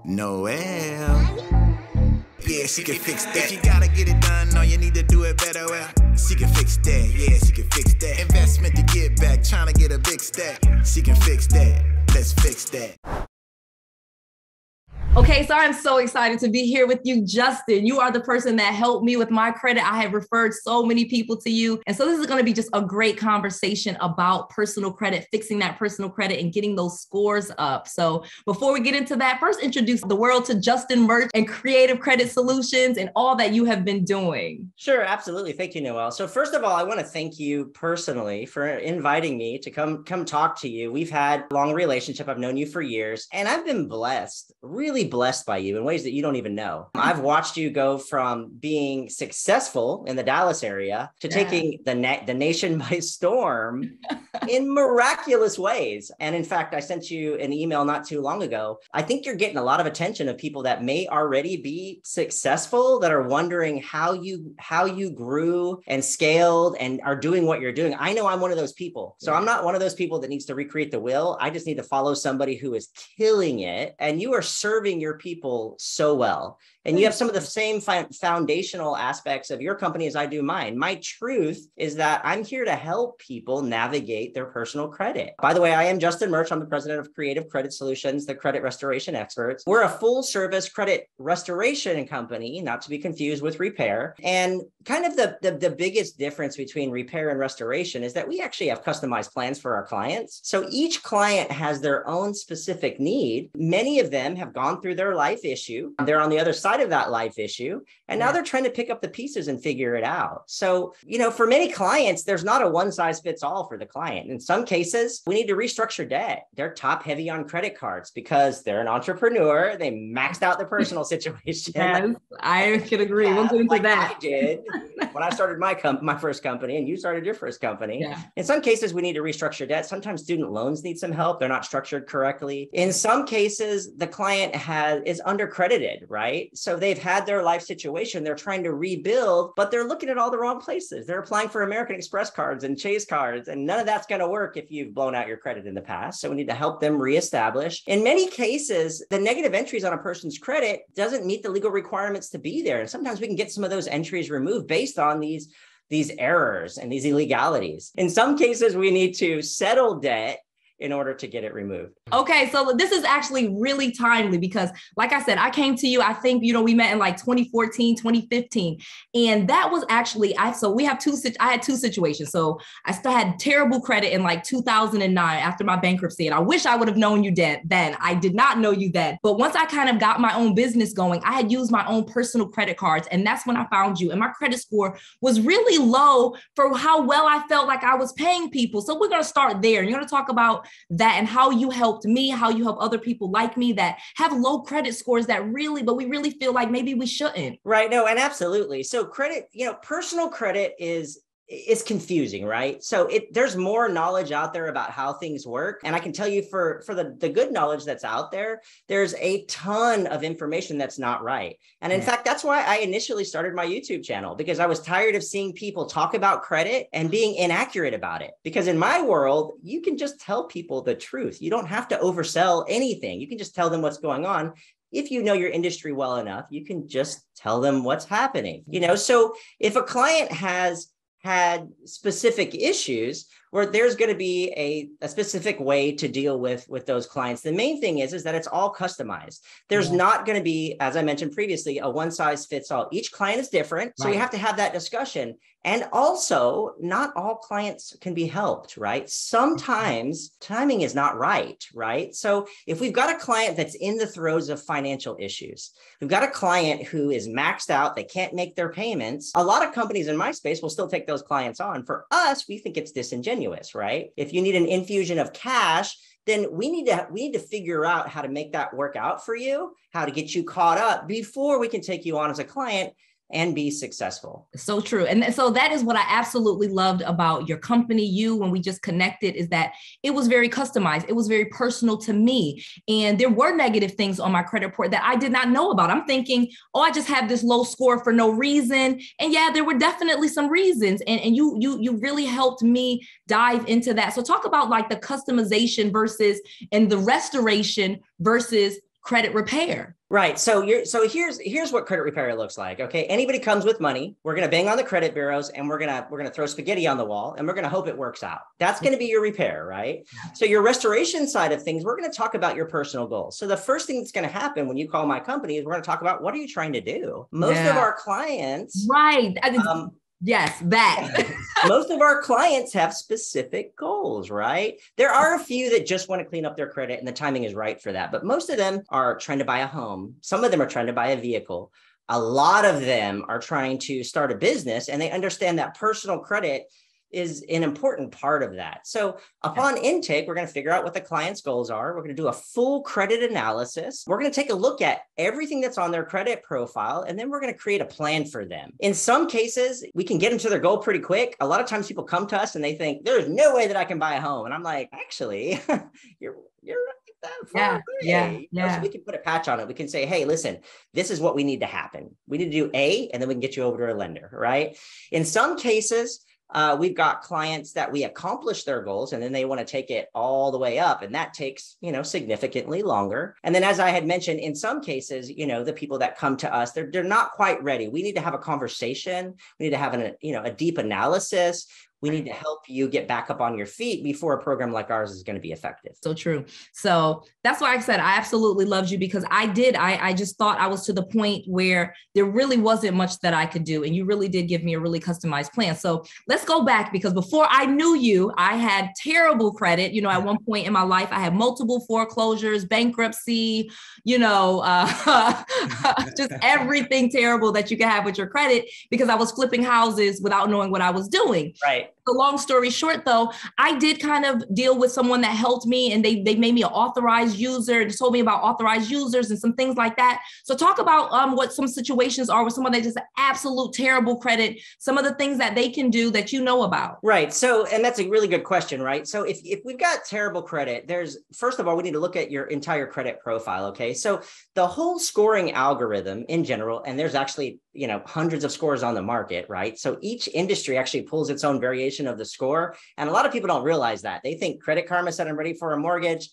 Noel. Yeah, she can fix that. If you gotta get it done, or you need to do it better, well, she can fix that. Yeah, she can fix that. Investment to get back, trying to get a big stack. She can fix that. Let's fix that. Okay, so I'm so excited to be here with you, Justin. You are the person that helped me with my credit. I have referred so many people to you. And so this is going to be just a great conversation about personal credit, fixing that personal credit and getting those scores up. So before we get into that, first introduce the world to Justin Merch and Creative Credit Solutions and all that you have been doing. Sure, absolutely. Thank you, Noel. So first of all, I want to thank you personally for inviting me to come talk to you. We've had a long relationship. I've known you for years, and I've been blessed, really blessed by you in ways that you don't even know. I've watched you go from being successful in the Dallas area to taking the nation by storm in miraculous ways. And in fact, I sent you an email not too long ago. I think you're getting a lot of attention of people that may already be successful that are wondering how you grew and scaled and are doing what you're doing. I know I'm one of those people. So I'm not one of those people that needs to recreate the wheel. I just need to follow somebody who is killing it. And you are serving your people so well. And you have some of the same foundational aspects of your company as I do mine. My truth is that I'm here to help people navigate their personal credit. By the way, I am Justin Merch. I'm the president of Creative Credit Solutions, the credit restoration experts. We're a full service credit restoration company, not to be confused with repair. And kind of the biggest difference between repair and restoration is that we actually have customized plans for our clients. So each client has their own specific need. Many of them have gone through their life issue. They're on the other side of that life issue. And now they're trying to pick up the pieces and figure it out. So, for many clients, there's not a one size fits all for the client. In some cases, we need to restructure debt. They're top heavy on credit cards because they're an entrepreneur. They maxed out their personal situation. Yes, I can agree. We'll get into that. I did when I started my first company and you started your first company. Yeah. In some cases, we need to restructure debt. Sometimes student loans need some help. They're not structured correctly. In some cases, the client is undercredited, right? So they've had their life situation. They're trying to rebuild, but they're looking at all the wrong places. They're applying for American Express cards and Chase cards, and none of that's going to work if you've blown out your credit in the past. So we need to help them reestablish. In many cases, the negative entries on a person's credit doesn't meet the legal requirements to be there. And sometimes we can get some of those entries removed based on these errors and these illegalities. In some cases, we need to settle debt in order to get it removed. Okay, so this is actually really timely because, like I said, I came to you, I think, we met in like 2014, 2015. And that was actually, I had two situations. So I still had terrible credit in like 2009 after my bankruptcy. And I wish I would have known you then. I did not know you then. But once I kind of got my own business going, I had used my own personal credit cards. And that's when I found you. And my credit score was really low for how well I felt like I was paying people. So we're going to start there. And you're going to talk about that and how you helped me, how you help other people like me that have low credit scores but we really feel like maybe we shouldn't. Right. No, and absolutely. So credit, personal credit is confusing, right? So there's more knowledge out there about how things work. And I can tell you for the good knowledge that's out there, there's a ton of information that's not right. And in fact, that's why I initially started my YouTube channel, because I was tired of seeing people talk about credit and being inaccurate about it. Because in my world, you can just tell people the truth. You don't have to oversell anything. You can just tell them what's going on. If you know your industry well enough, you can just tell them what's happening. So if a client has had specific issues where there's going to be a specific way to deal with those clients. The main thing is that it's all customized. There's not going to be, as I mentioned previously, a one size fits all. Each client is different. So we have to have that discussion. And also, not all clients can be helped, right? Sometimes timing is not right? So if we've got a client that's in the throes of financial issues, we've got a client who is maxed out, they can't make their payments. A lot of companies in my space will still take those clients on. For us, we think it's disingenuous, right? If you need an infusion of cash, then we need to figure out how to make that work out for you, how to get you caught up before we can take you on as a client and be successful. So true. And so that is what I absolutely loved about your company, when we just connected, is that it was very customized. It was very personal to me. And there were negative things on my credit report that I did not know about. I'm thinking, I just have this low score for no reason. And yeah, there were definitely some reasons. And you really helped me dive into that. So talk about like the customization and the restoration versus credit repair. Right. So here's what credit repair looks like. Okay. Anybody comes with money, we're going to bang on the credit bureaus and we're going to throw spaghetti on the wall and we're going to hope it works out. That's going to be your repair, right? So your restoration side of things, we're going to talk about your personal goals. So the first thing that's going to happen when you call my company is we're going to talk about what are you trying to do? Most of our clients, right. Yes, that. Most of our clients have specific goals, right? There are a few that just want to clean up their credit and the timing is right for that. But most of them are trying to buy a home. Some of them are trying to buy a vehicle. A lot of them are trying to start a business and they understand that personal credit is an important part of that. So upon intake, we're going to figure out what the client's goals are. We're going to do a full credit analysis. We're going to take a look at everything that's on their credit profile, and then we're going to create a plan for them. In some cases, we can get them to their goal pretty quick. A lot of times people come to us and they think, there's no way that I can buy a home. And I'm like, actually, you're not that far away. So we can put a patch on it. We can say, hey, listen, this is what we need to happen. We need to do A, and then we can get you over to a lender, right? In some cases, we've got clients that we accomplish their goals and then they want to take it all the way up. And that takes, significantly longer. And then, as I had mentioned, in some cases, the people that come to us, they're not quite ready. We need to have a conversation. We need to have a deep analysis. We need to help you get back up on your feet before a program like ours is going to be effective. So true. So that's why I said I absolutely loved you, because I just thought I was to the point where there really wasn't much that I could do. And you really did give me a really customized plan. So let's go back, because before I knew you, I had terrible credit. At one point in my life, I had multiple foreclosures, bankruptcy, just everything terrible that you can have with your credit, because I was flipping houses without knowing what I was doing. Right. The long story short, though, I did kind of deal with someone that helped me, and they made me an authorized user and told me about authorized users and some things like that. So talk about what some situations are with someone that just absolute terrible credit, some of the things that they can do that you know about. Right. So, and that's a really good question, right? So if we've got terrible credit, first of all, we need to look at your entire credit profile. Okay. So the whole scoring algorithm in general, and there's actually, hundreds of scores on the market, right? So each industry actually pulls its own variation of the score. And a lot of people don't realize that. They think Credit Karma said, I'm ready for a mortgage,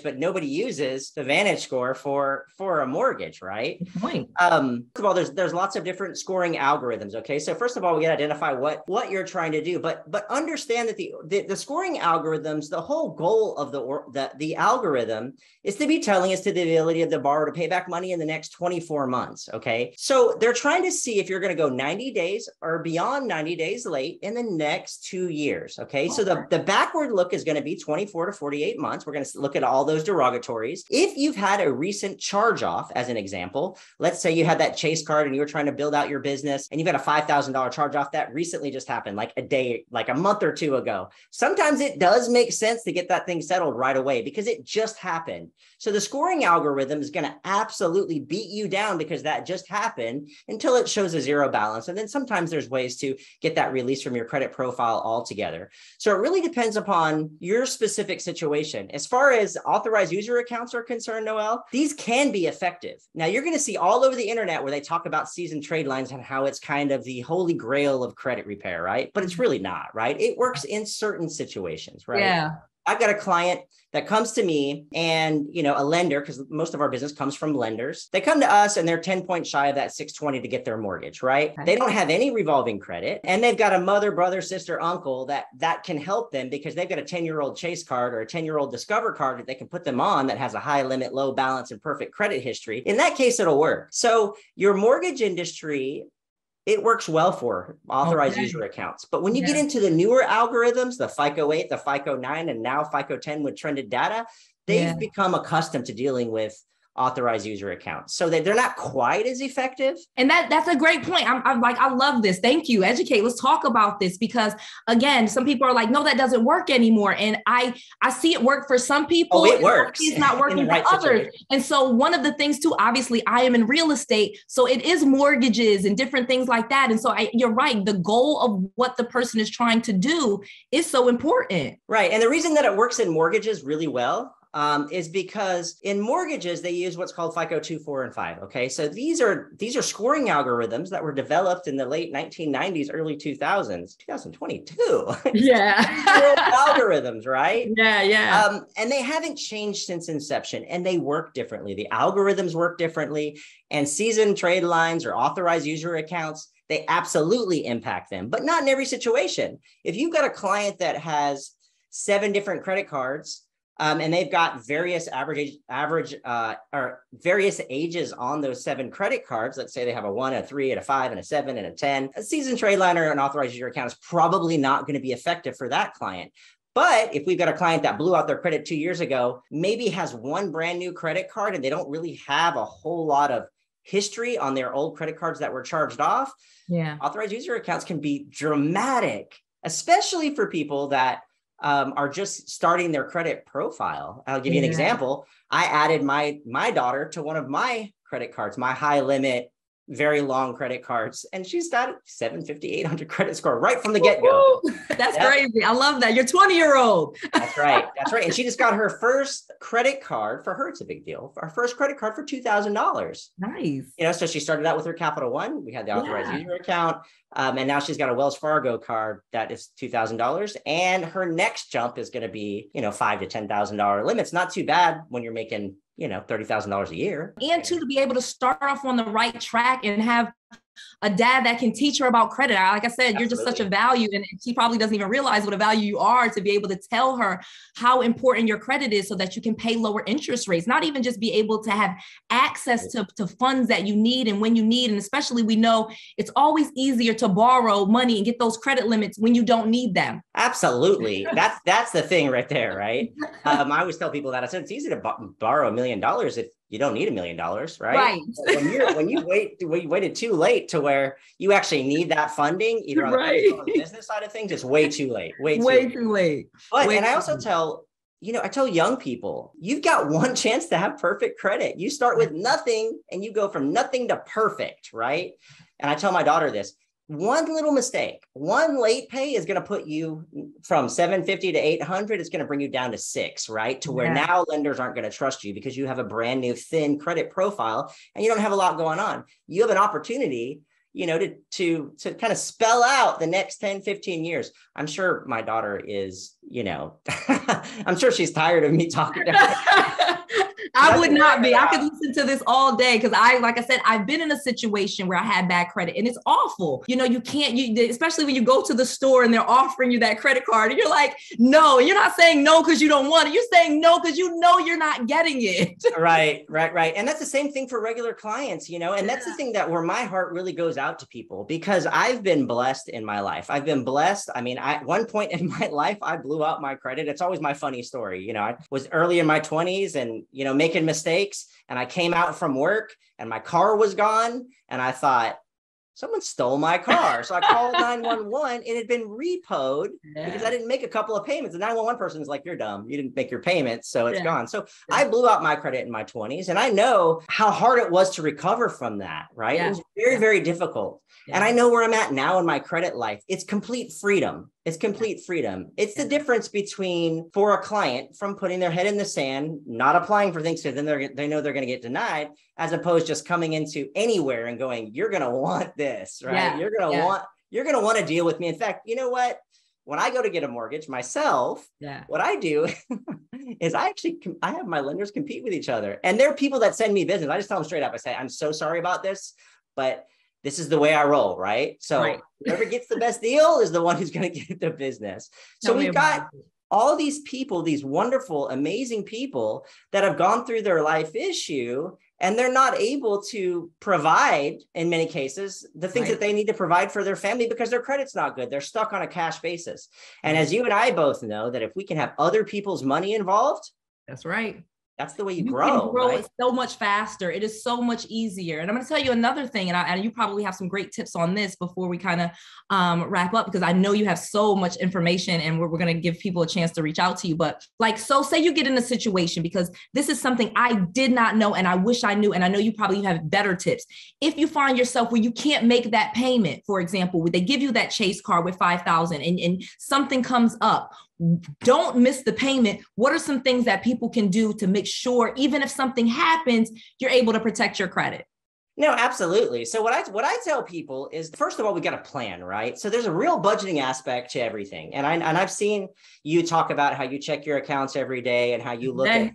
but nobody uses the Vantage score for a mortgage, right? Good point. First of all, there's lots of different scoring algorithms. Okay. So first of all, we got to identify what you're trying to do, but understand that the scoring algorithms, the whole goal of the algorithm is to be telling us to the ability of the borrower to pay back money in the next 24 months. Okay. So they're trying to see if you're going to go 90 days or beyond 90 days late in the next 2 years. Okay. So the backward look is going to be 24 to 48 months. We're going to look at all those derogatories. If you've had a recent charge off, as an example, let's say you had that Chase card and you were trying to build out your business and you've got a $5,000 charge off that recently just happened, like a month or two ago. Sometimes it does make sense to get that thing settled right away because it just happened. So the scoring algorithm is going to absolutely beat you down because that just happened until it shows a zero balance. And then sometimes there's ways to get that release from your credit profile altogether. So it really depends upon your specific situation. As far as authorized user accounts are concerned, Noelle, these can be effective. Now you're going to see all over the internet where they talk about seasoned trade lines and how it's kind of the holy grail of credit repair, right? But it's really not, right? It works in certain situations, right? Yeah. I've got a client that comes to me and, a lender, because most of our business comes from lenders. They come to us and they're 10 points shy of that 620 to get their mortgage, right? Okay. They don't have any revolving credit. And they've got a mother, brother, sister, uncle that can help them because they've got a 10-year-old Chase card or a 10-year-old Discover card that they can put them on that has a high limit, low balance, and perfect credit history. In that case, it'll work. So your mortgage industry, it works well for authorized user accounts. But when you get into the newer algorithms, the FICO 8, the FICO 9, and now FICO 10 with trended data, they've become accustomed to dealing with authorized user accounts so that they're not quite as effective. And that's a great point. I'm like, I love this. Thank you. Educate. Let's talk about this because again, some people are like, no, that doesn't work anymore. And I see it work for some people. Oh, it works. It's not working for others. And so one of the things too, obviously I am in real estate. So it is mortgages and different things like that. And so you're right. The goal of what the person is trying to do is so important. Right. And the reason that it works in mortgages really well, is because in mortgages, they use what's called FICO 2, 4, and 5. Okay. So these are scoring algorithms that were developed in the late 1990s, early 2000s, 2022. Yeah. Algorithms, right? Yeah. Yeah. And they haven't changed since inception, and they work differently. The algorithms work differently, and seasoned trade lines or authorized user accounts, they absolutely impact them, but not in every situation. If you've got a client that has 7 different credit cards, and they've got various or various ages on those 7 credit cards. Let's say they have a 1, a 3, and a 5, and a 7, and a 10. A seasoned trade line or an authorized user account is probably not going to be effective for that client. But if we've got a client that blew out their credit 2 years ago, maybe has one brand new credit card, and they don't really have a whole lot of history on their old credit cards that were charged off. Yeah. Authorized user accounts can be dramatic, especially for people that are just starting their credit profile. I'll give you an example. I added my daughter to one of my credit cards, my high limit, very long credit cards, and she's got 750, 800 credit score right from the get-go. That's crazy. I love that. You're 20-year-old. That's right. That's right. And she just got her first credit card. For her, it's a big deal. Our first credit card for $2,000. Nice. So she started out with her Capital One. We had the authorized user account. And now she's got a Wells Fargo card that is $2,000. And her next jump is going to be, $5,000 to $10,000 limits. Not too bad when you're making, $30,000 a year. And to be able to start off on the right track and have a dad that can teach her about credit. Like I said, you're just such a value, and she probably doesn't even realize what a value you are, to be able to tell her how important your credit is so that you can pay lower interest rates, not even just be able to have access to funds that you need and when you need. And especially, we know it's always easier to borrow money and get those credit limits when you don't need them. Absolutely. That's the thing right there, right? I always tell people that. I said, it's easy to borrow $1 million if you don't need $1 million, right? Right. When you waited too late to where you actually need that funding, either on the business side of things, it's way too late. Way too late. But I also tell young people, you've got one chance to have perfect credit. You start with nothing and you go from nothing to perfect, right? And I tell my daughter this. One little mistake, one late pay is going to put you from 750 to 800. It's going to bring you down to 6, right? To where now lenders aren't going to trust you because you have a brand new thin credit profile and you don't have a lot going on. You have an opportunity, to kind of spell out the next 10, 15 years. I'm sure my daughter is, I'm sure she's tired of me talking to her. I would not be. I could listen to this all day because like I said, I've been in a situation where I had bad credit and it's awful. You can't, especially when you go to the store and they're offering you that credit card and you're like, no, and you're not saying no because you don't want it. You're saying no because you know you're not getting it. Right. And that's the same thing for regular clients, and that's the thing that where my heart really goes out to people, because I've been blessed in my life. I've been blessed. I mean, at one point in my life, I blew out my credit. It's always my funny story. I was early in my 20s and, making mistakes, and I came out from work and my car was gone, and I thought, someone stole my car. So I called 911. It had been repoed because I didn't make a couple of payments. The 911 person is like, you're dumb. You didn't make your payments. So it's gone. So I blew out my credit in my 20s, and I know how hard it was to recover from that, right? It was very, very difficult. And I know where I'm at now in my credit life. It's complete freedom. It's complete freedom. It's the difference between, for a client, from putting their head in the sand, not applying for things because then they know they're going to get denied, as opposed to just coming into anywhere and going, you're going to want this, right? Yeah. You're going to want to deal with me. In fact, you know what? When I go to get a mortgage myself, what I do is I have my lenders compete with each other. And there are people that send me business. I just tell them straight up. I say, I'm so sorry about this, but this is the way I roll, right? So whoever gets the best deal is the one who's going to get the business. So we've got all these people, these wonderful, amazing people that have gone through their life issue, and they're not able to provide, in many cases, the things that they need to provide for their family because their credit's not good. They're stuck on a cash basis. And as you and I both know, that if we can have other people's money involved, that's right. That's the way you grow. It so much faster. It is so much easier. And I'm going to tell you another thing, and you probably have some great tips on this before we kind of wrap up, because I know you have so much information and we're going to give people a chance to reach out to you. But so say you get in a situation, because this is something I did not know and I wish I knew, and I know you probably have better tips. If you find yourself where you can't make that payment, for example, they give you that Chase card with $5,000 and something comes up, don't miss the payment. What are some things that people can do to make sure, even if something happens, you're able to protect your credit? No, absolutely. So what I tell people is, first of all, we got a plan, right? So there's a real budgeting aspect to everything. And I've seen you talk about how you check your accounts every day and how you look at,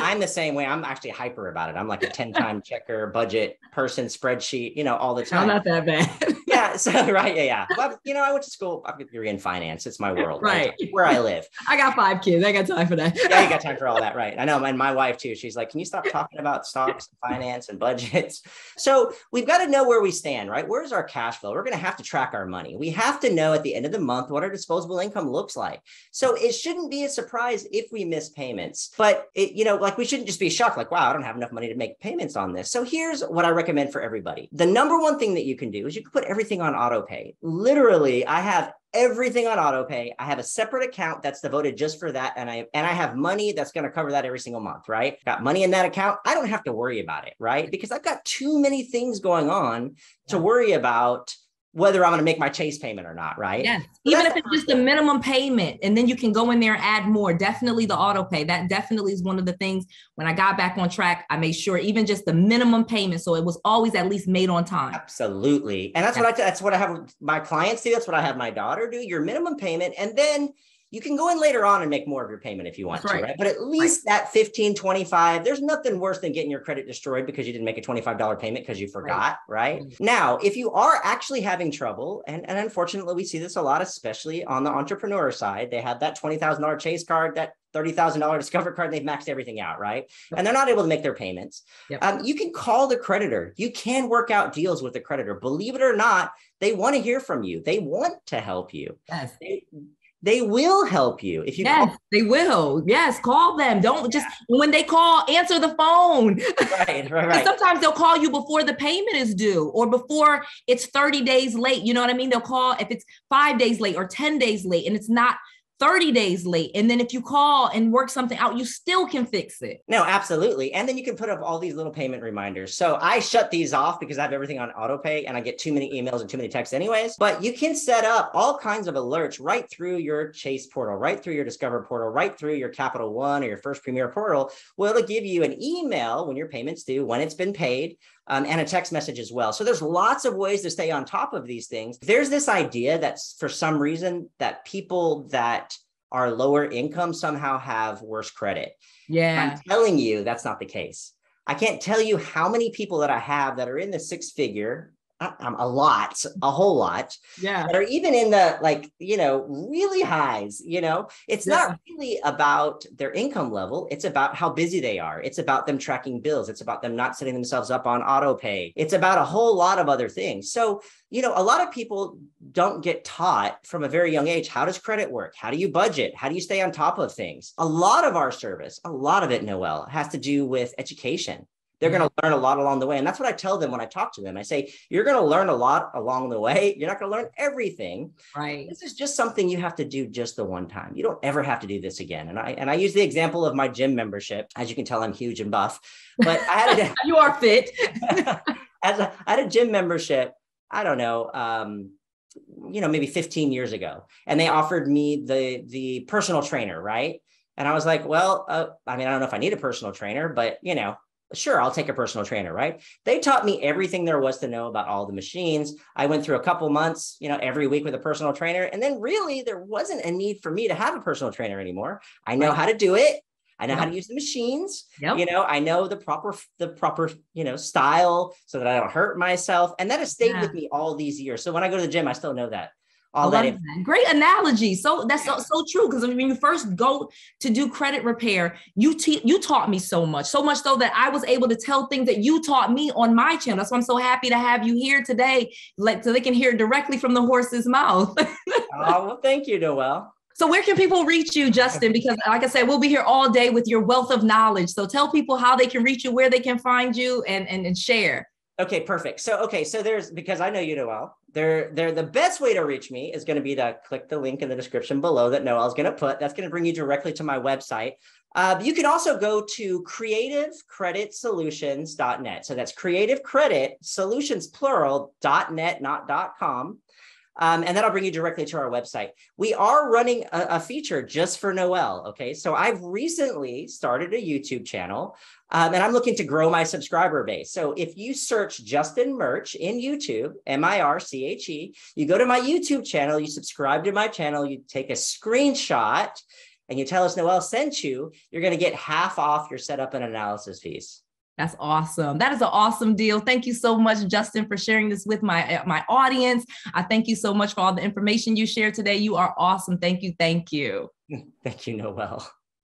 I'm the same way. I'm actually hyper about it. I'm like a 10-time checker, budget person, spreadsheet, all the time. I'm not that bad. Yeah. So, right. Yeah. Well, I went to school. I have a degree in finance. It's my world. Right. Where I live. I got 5 kids. I got time for that. Yeah, you got time for all that. Right. I know. And my wife too. She's like, can you stop talking about stocks and finance and budgets? So we've got to know where we stand, right? Where's our cash flow? We're going to have to track our money. We have to know at the end of the month what our disposable income looks like. So it shouldn't be a surprise if we miss payments, but we shouldn't just be shocked. Like, wow, I don't have enough money to make payments on this. So here's what I recommend for everybody. The number one thing that you can do is you can put everything on auto pay. Literally, I have everything on auto pay. I have a separate account that's devoted just for that. And I have money that's going to cover that every single month, right? Got money in that account. I don't have to worry about it, right? Because I've got too many things going on to worry about whether I'm going to make my Chase payment or not, right? Yes. Even if it's just a minimum payment, and then you can go in there and add more. Definitely the auto pay. That definitely is one of the things. When I got back on track, I made sure even just the minimum payment, so it was always at least made on time. Absolutely. And that's what I have my clients do. That's what I have my daughter do. Your minimum payment, and then you can go in later on and make more of your payment if you want to, right? But at least that 15, 25, there's nothing worse than getting your credit destroyed because you didn't make a $25 payment because you forgot, right? Now, if you are actually having trouble, and unfortunately we see this a lot, especially on the entrepreneur side, they have that $20,000 Chase card, that $30,000 Discover card, and they've maxed everything out, right? And they're not able to make their payments. You can call the creditor. You can work out deals with the creditor. Believe it or not, they want to hear from you. They want to help you. Yes. They will help you if you call. They will. Yes, call them. Don't just when they call, answer the phone. Right. Sometimes they'll call you before the payment is due or before it's 30 days late. You know what I mean? They'll call if it's 5 days late or 10 days late and it's not 30 days late. And then if you call and work something out, you still can fix it. No, absolutely. And then you can put up all these little payment reminders. So I shut these off because I have everything on auto pay and I get too many emails and too many texts anyways, but you can set up all kinds of alerts right through your Chase portal, right through your Discover portal, right through your Capital One or your First Premier portal, where it'll give you an email when your payment's due, when it's been paid, and a text message as well. So there's lots of ways to stay on top of these things. There's this idea that for some reason that people that are lower income somehow have worse credit. Yeah. I'm telling you, that's not the case. I can't tell you how many people that I have that are in the six-figure, a whole lot, that are even in the really highs, it's not really about their income level. It's about how busy they are. It's about them tracking bills. It's about them not setting themselves up on auto pay. It's about a whole lot of other things. So, a lot of people don't get taught from a very young age, how does credit work? How do you budget? How do you stay on top of things? A lot of our service, a lot of it, Noelle, has to do with education. They're going to learn a lot along the way. And that's what I tell them when I talk to them. I say, you're going to learn a lot along the way. You're not going to learn everything. Right. This is just something you have to do just the one time. You don't ever have to do this again. And I use the example of my gym membership. As you can tell, I'm huge and buff, but I had you are fit. I had a gym membership, I don't know, maybe 15 years ago. And they offered me the personal trainer, right? And I was like, well, I don't know if I need a personal trainer, but sure, I'll take a personal trainer, right? They taught me everything there was to know about all the machines. I went through a couple months, every week with a personal trainer. And then really there wasn't a need for me to have a personal trainer anymore. I know how to do it. I know how to use the machines. I know the proper, style so that I don't hurt myself. And that has stayed with me all these years. So when I go to the gym, I still know that. Great analogy. So that's so true. Because when you first go to do credit repair, you taught me so much so that I was able to tell things that you taught me on my channel. That's why I'm so happy to have you here today, so they can hear directly from the horse's mouth. Well, thank you, Noelle. So where can people reach you, Justin? Because like I said, we'll be here all day with your wealth of knowledge. So tell people how they can reach you, where they can find you and share. Okay, perfect. So there's, because I know you, Noelle, the best way to reach me is going to be to click the link in the description below that Noelle's going to put. That's going to bring you directly to my website. You can also go to creativecreditsolutions.net. So that's creativecreditsolutions, plural, .net, not .com. And that'll bring you directly to our website. We are running a feature just for Noelle. Okay. So I've recently started a YouTube channel and I'm looking to grow my subscriber base. So if you search Justin Murch in YouTube, M-I-R-C-H-E, you go to my YouTube channel, you subscribe to my channel, you take a screenshot and you tell us Noelle sent you, you're going to get half off your setup and analysis fees. That's awesome. That is an awesome deal. Thank you so much, Justin, for sharing this with my audience. I thank you so much for all the information you shared today. You are awesome. Thank you. Thank you. Thank you, Noelle.